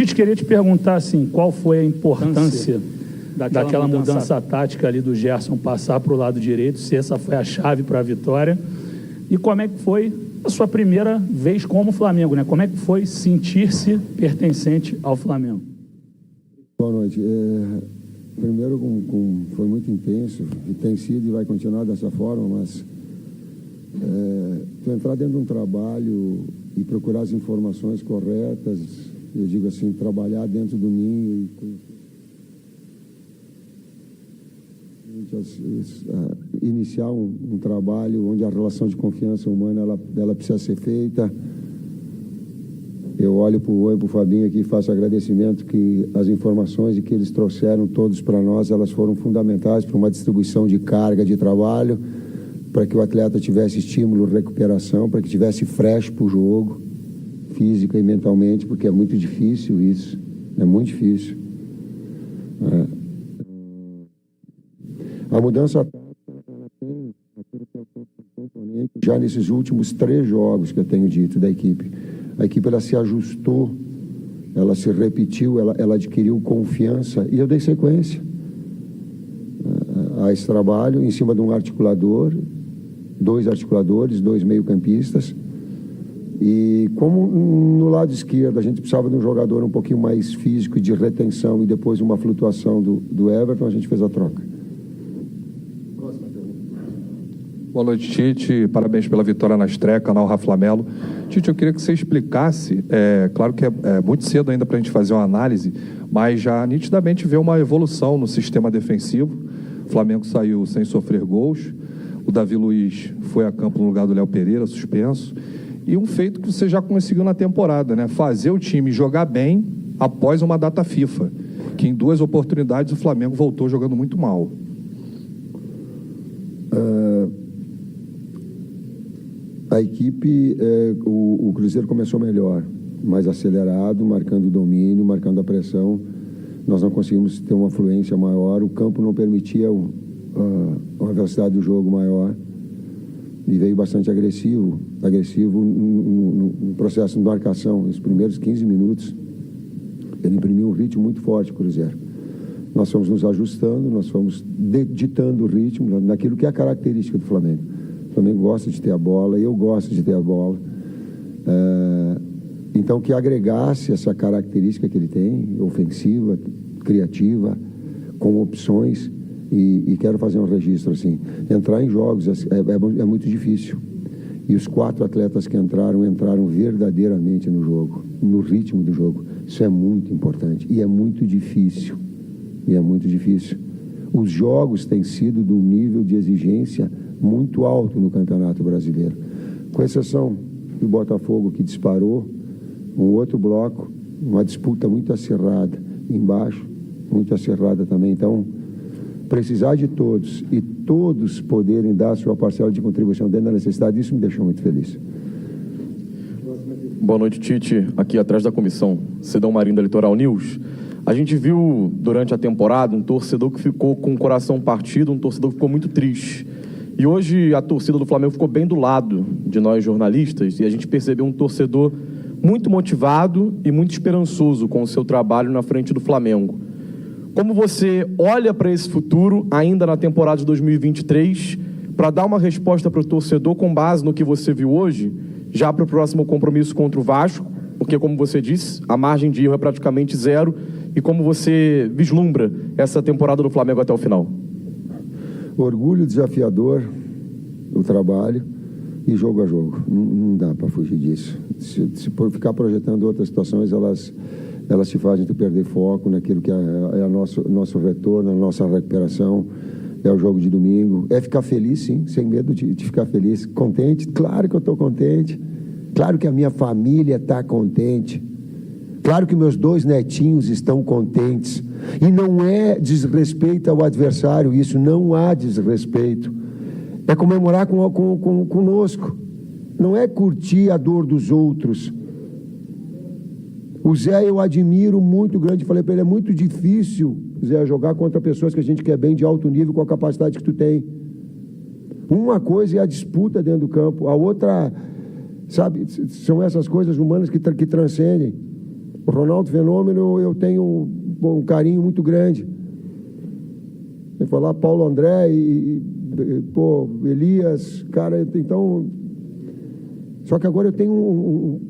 Tite, queria te perguntar assim, qual foi a importância daquela mudança tática ali do Gerson passar para o lado direito, se essa foi a chave para a vitória, e como é que foi a sua primeira vez como Flamengo, né? Como é que foi sentir-se pertencente ao Flamengo? Boa noite. Primeiro, foi muito intenso, e tem sido e vai continuar dessa forma, mas tu entrar dentro de um trabalho e procurar as informações corretas, eu digo assim, trabalhar dentro do ninho e iniciar um trabalho onde a relação de confiança humana ela precisa ser feita. Eu olho para o Oi, para o Fabinho aqui e faço agradecimento que as informações que eles trouxeram todos para nós, elas foram fundamentais para uma distribuição de carga de trabalho, para que o atleta tivesse estímulo, recuperação, para que tivesse fresh para o jogo, física e mentalmente, porque é muito difícil isso, é muito difícil. A mudança já nesses últimos 3 jogos que eu tenho dito da equipe, a equipe ela se ajustou, ela se repetiu, ela adquiriu confiança e eu dei sequência a esse trabalho em cima de um articulador, 2 articuladores, 2 meio-campistas. E como no lado esquerdo a gente precisava de um jogador um pouquinho mais físico e de retenção e depois uma flutuação do Everton, a gente fez a troca. Boa noite, Tite. Parabéns pela vitória na estreia, canal Raflamelo. Tite, eu queria que você explicasse, claro que é muito cedo ainda para a gente fazer uma análise, mas já nitidamente vê uma evolução no sistema defensivo. O Flamengo saiu sem sofrer gols, o Davi Luiz foi a campo no lugar do Léo Pereira, suspenso, e um feito que você já conseguiu na temporada, né? Fazer o time jogar bem após uma data FIFA, que em 2 oportunidades o Flamengo voltou jogando muito mal. A equipe, o Cruzeiro começou melhor, mais acelerado, marcando o domínio, marcando a pressão. Nós não conseguimos ter uma fluência maior, o campo não permitia uma velocidade do jogo maior e veio bastante agressivo no processo de marcação. Nos primeiros 15 minutos, ele imprimiu um ritmo muito forte, o Cruzeiro. Nós fomos nos ajustando, nós fomos ditando o ritmo naquilo que é a característica do Flamengo. O Flamengo gosta de ter a bola, eu gosto de ter a bola. Então, que agregasse essa característica que ele tem, ofensiva, criativa, com opções, e quero fazer um registro assim. Entrar em jogos é muito difícil. E os 4 atletas que entraram verdadeiramente no jogo, no ritmo do jogo. Isso é muito importante e é muito difícil. Os jogos têm sido de um nível de exigência muito alto no Campeonato Brasileiro. Com exceção do Botafogo, que disparou, um outro bloco, uma disputa muito acirrada. Embaixo, muito acirrada também. Então, precisar de todos e todos poderem dar a sua parcela de contribuição dentro da necessidade, isso me deixou muito feliz. Boa noite, Tite. Aqui atrás da comissão, Cidão Marinho da Litoral News. A gente viu durante a temporada um torcedor que ficou com o coração partido, um torcedor que ficou muito triste. E hoje a torcida do Flamengo ficou bem do lado de nós jornalistas e a gente percebeu um torcedor muito motivado e muito esperançoso com o seu trabalho na frente do Flamengo. Como você olha para esse futuro, ainda na temporada de 2023, para dar uma resposta para o torcedor com base no que você viu hoje, já para o próximo compromisso contra o Vasco, porque, como você disse, a margem de erro é praticamente 0, e como você vislumbra essa temporada do Flamengo até o final? Orgulho desafiador, o trabalho e jogo a jogo. Não dá para fugir disso. Se por ficar projetando outras situações, elas te fazem tu perder foco naquilo que é nosso retorno, a nossa recuperação, é o jogo de domingo. É ficar feliz, sim, sem medo de ficar feliz. Contente? Claro que eu estou contente. Claro que a minha família está contente. Claro que meus 2 netinhos estão contentes. E não é desrespeito ao adversário, isso não há desrespeito. É comemorar conosco. Não é curtir a dor dos outros. O Zé eu admiro muito grande, falei para ele, é muito difícil, Zé, jogar contra pessoas que a gente quer bem de alto nível com a capacidade que tu tem. Uma coisa é a disputa dentro do campo, a outra, sabe, são essas coisas humanas que transcendem. O Ronaldo Fenômeno, eu tenho um carinho muito grande. Eu falar Paulo André Elias, cara, então... Só que agora eu tenho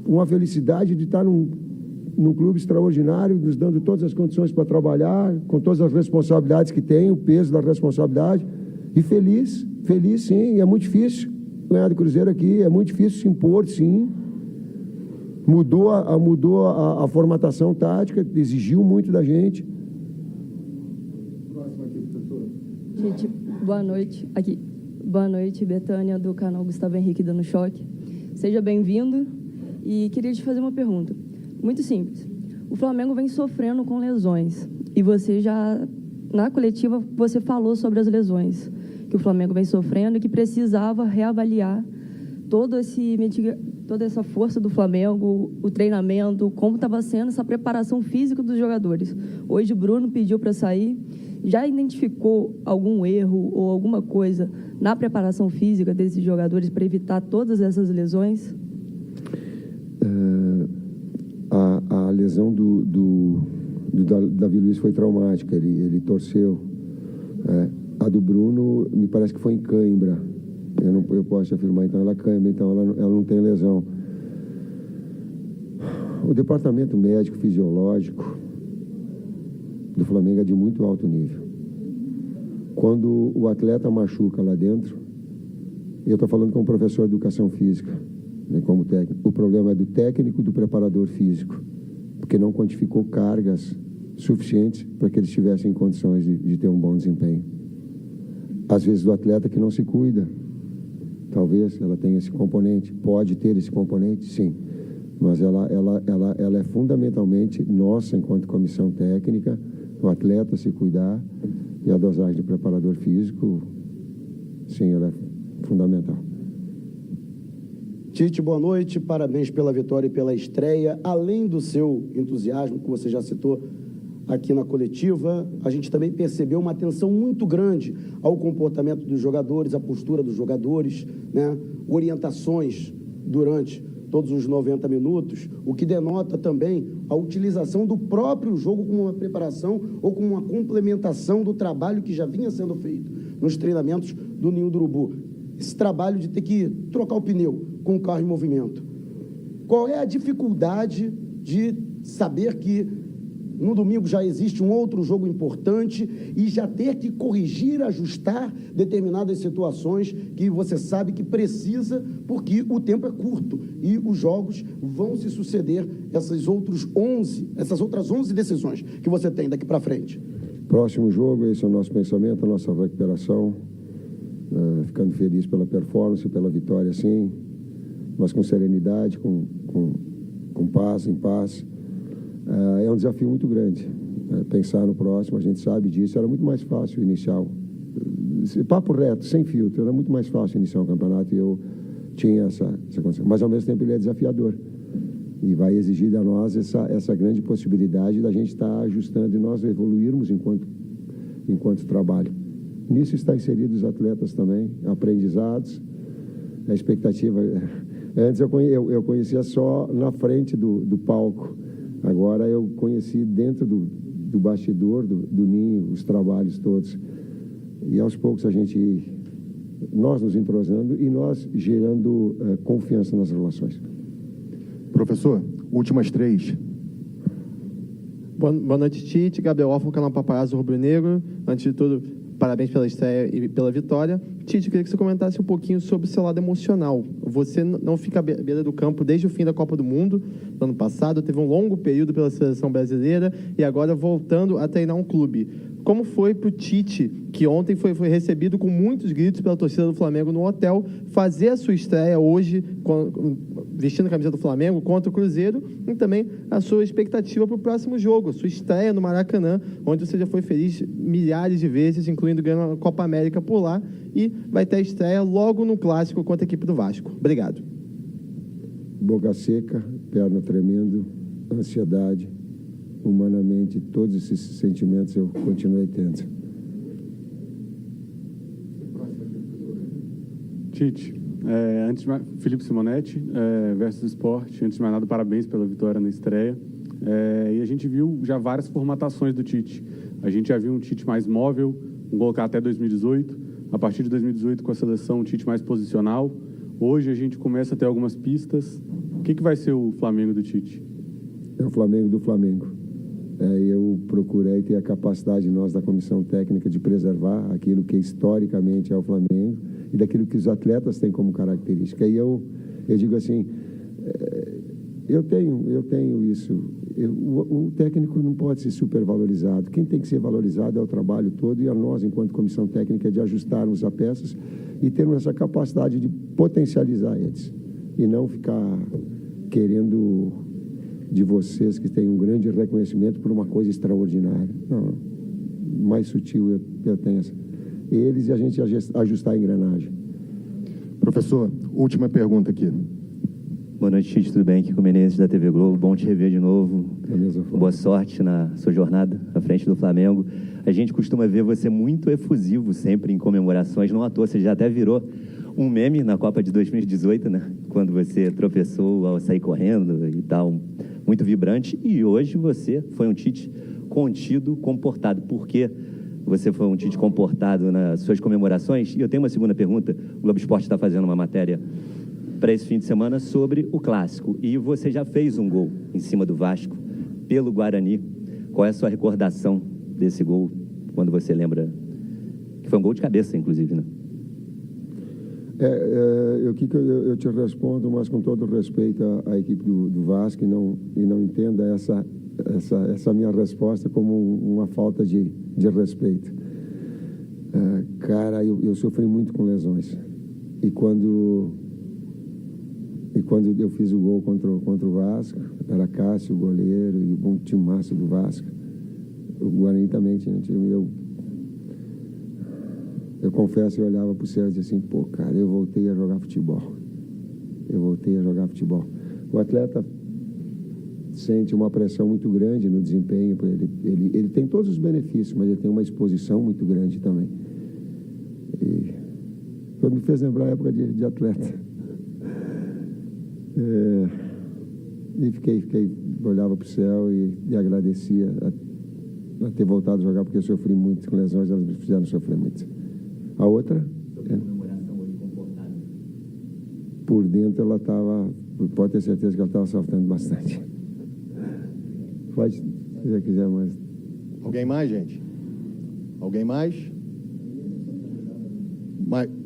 uma felicidade de estar num clube extraordinário, nos dando todas as condições para trabalhar, com todas as responsabilidades que tem, o peso da responsabilidade, e feliz sim, é muito difícil ganhar do Cruzeiro aqui, é muito difícil se impor, sim. Mudou a formatação tática, exigiu muito da gente. Próximo aqui, professor. Gente, boa noite. Aqui. Boa noite, Betânia, do canal Gustavo Henrique Dando Choque. Seja bem-vindo e queria te fazer uma pergunta. Muito simples. O Flamengo vem sofrendo com lesões e você já, na coletiva, você falou sobre as lesões que o Flamengo vem sofrendo e que precisava reavaliar toda essa força do Flamengo, o treinamento, como estava sendo essa preparação física dos jogadores. Hoje o Bruno pediu para sair. Já identificou algum erro ou alguma coisa na preparação física desses jogadores para evitar todas essas lesões? A lesão do Davi Luiz foi traumática, ele torceu. A do Bruno, me parece que foi em cãibra. Eu posso afirmar, então ela é cãibra, então ela não tem lesão. O departamento médico fisiológico do Flamengo é de muito alto nível. Quando o atleta machuca lá dentro, eu estou falando como professor de educação física, né, como técnico, o problema é do técnico e do preparador físico, porque não quantificou cargas suficientes para que eles tivessem condições de ter um bom desempenho. Às vezes do atleta que não se cuida, talvez ela tenha esse componente, pode ter esse componente, sim, mas ela é fundamentalmente nossa, enquanto comissão técnica, o atleta se cuidar, e a dosagem do preparador físico, sim, ela é fundamental. Tite, boa noite, parabéns pela vitória e pela estreia. Além do seu entusiasmo, que você já citou aqui na coletiva, a gente também percebeu uma atenção muito grande ao comportamento dos jogadores, à postura dos jogadores, né? Orientações durante todos os 90 minutos, o que denota também a utilização do próprio jogo como uma preparação ou como uma complementação do trabalho que já vinha sendo feito nos treinamentos do Ninho do Urubu. Esse trabalho de ter que trocar o pneu com o carro em movimento. Qual é a dificuldade de saber que no domingo já existe um outro jogo importante e já ter que corrigir, ajustar determinadas situações que você sabe que precisa, porque o tempo é curto e os jogos vão se suceder, essas outras 11 decisões que você tem daqui para frente? Próximo jogo, esse é o nosso pensamento, a nossa recuperação, ficando feliz pela performance, pela vitória, sim, mas com serenidade, com paz, em paz. É um desafio muito grande, pensar no próximo, a gente sabe disso, era muito mais fácil iniciar, papo reto, sem filtro, era muito mais fácil iniciar um campeonato e eu tinha essa condição, mas ao mesmo tempo ele é desafiador e vai exigir de nós essa grande possibilidade da gente estar ajustando e nós evoluirmos enquanto trabalho. Nisso está inserido os atletas também, aprendizados, a expectativa, antes eu conhecia só na frente do palco. Agora eu conheci dentro do bastidor, do ninho, os trabalhos todos. E aos poucos nós nos entrosando e nós gerando confiança nas relações. Professor, últimas 3. Boa noite, Tite. Gabriel Orfan, canal Paparazzo Rubro Negro. Antes de tudo, parabéns pela estreia e pela vitória. Tite, eu queria que você comentasse um pouquinho sobre o seu lado emocional. Você não fica à beira do campo desde o fim da Copa do Mundo, no ano passado, teve um longo período pela seleção brasileira e agora voltando a treinar um clube. Como foi para o Tite, que ontem foi recebido com muitos gritos pela torcida do Flamengo no hotel, fazer a sua estreia hoje, vestindo a camisa do Flamengo, contra o Cruzeiro, e também a sua expectativa para o próximo jogo, a sua estreia no Maracanã, onde você já foi feliz milhares de vezes, incluindo ganhando a Copa América por lá, e vai ter a estreia logo no Clássico contra a equipe do Vasco. Obrigado. Boca seca, perna tremendo, ansiedade, humanamente, todos esses sentimentos eu continuei tendo. Tite, Felipe Simonetti, versus Sport. Antes de mais nada, parabéns pela vitória na estreia. E a gente viu já várias formatações do Tite. A gente já viu um Tite mais móvel, vamos colocar até 2018. A partir de 2018, com a seleção, um Tite mais posicional. Hoje a gente começa a ter algumas pistas. O que vai ser o Flamengo do Tite? É o Flamengo do Flamengo. Eu procurei ter a capacidade, nós da comissão técnica, de preservar aquilo que historicamente é o Flamengo e daquilo que os atletas têm como característica. E eu digo assim, eu tenho isso. O técnico não pode ser supervalorizado. Quem tem que ser valorizado é o trabalho todo, e a nós, enquanto comissão técnica, de ajustarmos as peças e termos essa capacidade de potencializar eles. E não ficar querendo de vocês que têm um grande reconhecimento por uma coisa extraordinária. Não, mais sutil eu tenho essa. Eles e a gente ajustar a engrenagem. Professor, última pergunta aqui. Boa noite, Tite, tudo bem? Aqui com o Menezes da TV Globo, bom te rever de novo. Boa sorte na sua jornada à frente do Flamengo. A gente costuma ver você muito efusivo sempre em comemorações, não à toa, você já até virou um meme na Copa de 2018, né? Quando você tropeçou ao sair correndo e tal, muito vibrante. E hoje você foi um Tite contido, comportado. Por que você foi um Tite comportado nas suas comemorações? E eu tenho uma segunda pergunta. O Globo Esporte está fazendo uma matéria para esse fim de semana sobre o Clássico. E você já fez um gol em cima do Vasco, pelo Guarani. Qual é a sua recordação desse gol, quando você lembra? Que foi um gol de cabeça, inclusive, né? Eu te respondo, mas com todo respeito à equipe do Vasco, e não entenda essa minha resposta como uma falta de respeito. Cara, eu sofri muito com lesões. E quando eu fiz o gol contra o Vasco, era Cássio, o goleiro, e um timaço do Vasco. O Guarani também tinha um time. Eu confesso, eu olhava para o céu e dizia assim, pô, cara, eu voltei a jogar futebol. O atleta sente uma pressão muito grande no desempenho. Ele tem todos os benefícios, mas ele tem uma exposição muito grande também. E me fez lembrar a época de atleta. E olhava para o céu e agradecia a ter voltado a jogar, porque eu sofri muito com lesões, elas me fizeram sofrer muito. A outra? Por dentro ela estava, pode ter certeza que ela estava sofrendo bastante. Pode, se você quiser mais. Alguém mais, gente? Alguém mais?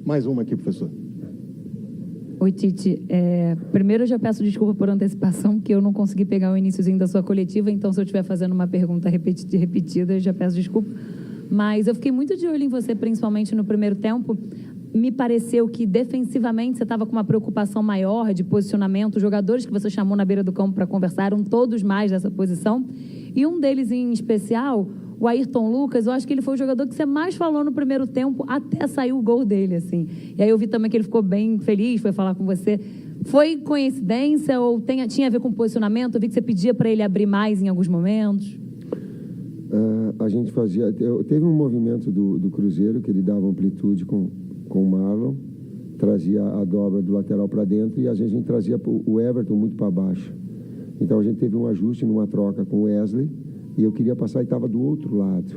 Mais uma aqui, professor. Oi, Tite. Primeiro, eu já peço desculpa por antecipação, porque eu não consegui pegar o iniciozinho da sua coletiva, então, se eu estiver fazendo uma pergunta repetida, eu já peço desculpa. Mas eu fiquei muito de olho em você, principalmente no primeiro tempo. Me pareceu que, defensivamente, você estava com uma preocupação maior de posicionamento. Os jogadores que você chamou na beira do campo para conversar eram todos mais dessa posição. E um deles, em especial, o Ayrton Lucas, eu acho que ele foi o jogador que você mais falou no primeiro tempo, até sair o gol dele, assim. E aí eu vi também que ele ficou bem feliz, foi falar com você. Foi coincidência ou tinha a ver com posicionamento? Eu vi que você pedia para ele abrir mais em alguns momentos. A gente fazia... Teve um movimento do Cruzeiro, que ele dava amplitude com o Marlon, trazia a dobra do lateral para dentro, e às vezes a gente trazia o Everton muito para baixo. Então a gente teve um ajuste numa troca com o Wesley, e eu queria passar e estava do outro lado.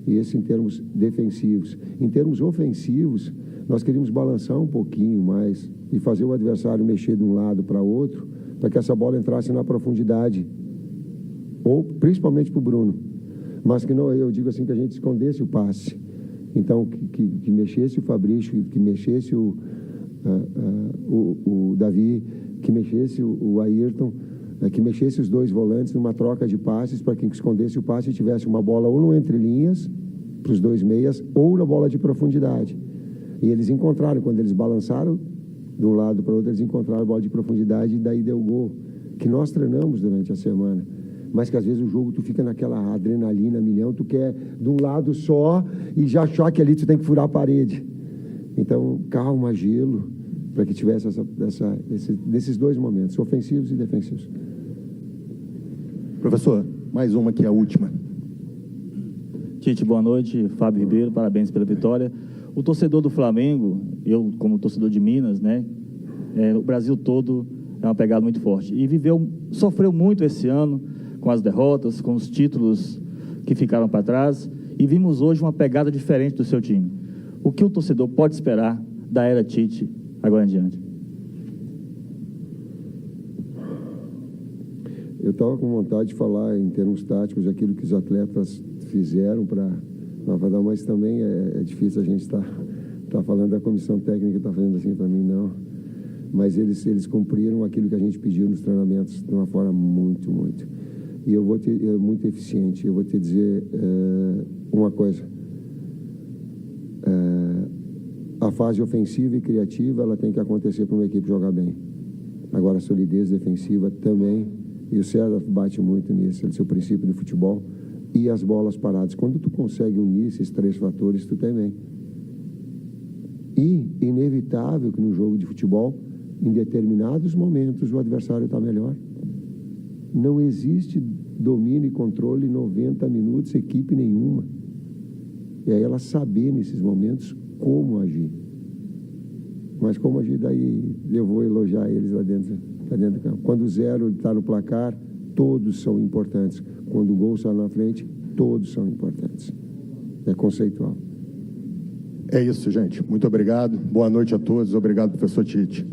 E esse em termos defensivos. Em termos ofensivos, nós queríamos balançar um pouquinho mais e fazer o adversário mexer de um lado para outro, para que essa bola entrasse na profundidade, ou principalmente para o Bruno. Mas que não, eu digo assim, que a gente escondesse o passe. Então, que mexesse o Fabrício, que mexesse o Davi, que mexesse o Ayrton, que mexesse os dois volantes numa troca de passes, para que escondesse o passe e tivesse uma bola ou no entrelinhas, para os dois meias, ou na bola de profundidade. E eles encontraram, quando eles balançaram de um lado para o outro, eles encontraram a bola de profundidade, e daí deu o gol, que nós treinamos durante a semana. Mas que às vezes o jogo tu fica naquela adrenalina milhão, tu quer de um lado só e já achar que ali tu tem que furar a parede. Então, calma, gelo, para que tivesse esses dois momentos, ofensivos e defensivos. Professor, mais uma aqui, a última. Tite, boa noite. Fábio Ribeiro, parabéns pela vitória. O torcedor do Flamengo, eu como torcedor de Minas, né? O Brasil todo é uma pegada muito forte. E sofreu muito esse ano com as derrotas, com os títulos que ficaram para trás. E vimos hoje uma pegada diferente do seu time. O que o torcedor pode esperar da era Tite agora em diante? Eu estava com vontade de falar em termos táticos de aquilo que os atletas fizeram para dar, mas também é difícil a gente estar falando da comissão técnica, está fazendo assim para mim, não. Mas eles cumpriram aquilo que a gente pediu nos treinamentos de uma forma muito, muito. E eu vou muito eficiente. Eu vou te dizer uma coisa. A fase ofensiva e criativa, ela tem que acontecer para uma equipe jogar bem. Agora, a solidez defensiva também, e o César bate muito nisso, esse é o princípio do futebol, e as bolas paradas. Quando tu consegue unir esses 3 fatores, tu tem bem. E inevitável que no jogo de futebol, em determinados momentos, o adversário está melhor. Não existe domínio e controle 90 minutos, equipe nenhuma. E aí ela saber nesses momentos como agir. Mas como agir, daí eu vou elogiar eles lá dentro do campo. Quando o 0 está no placar, todos são importantes. Quando o gol está na frente, todos são importantes. É conceitual. É isso, gente. Muito obrigado. Boa noite a todos. Obrigado, professor Tite.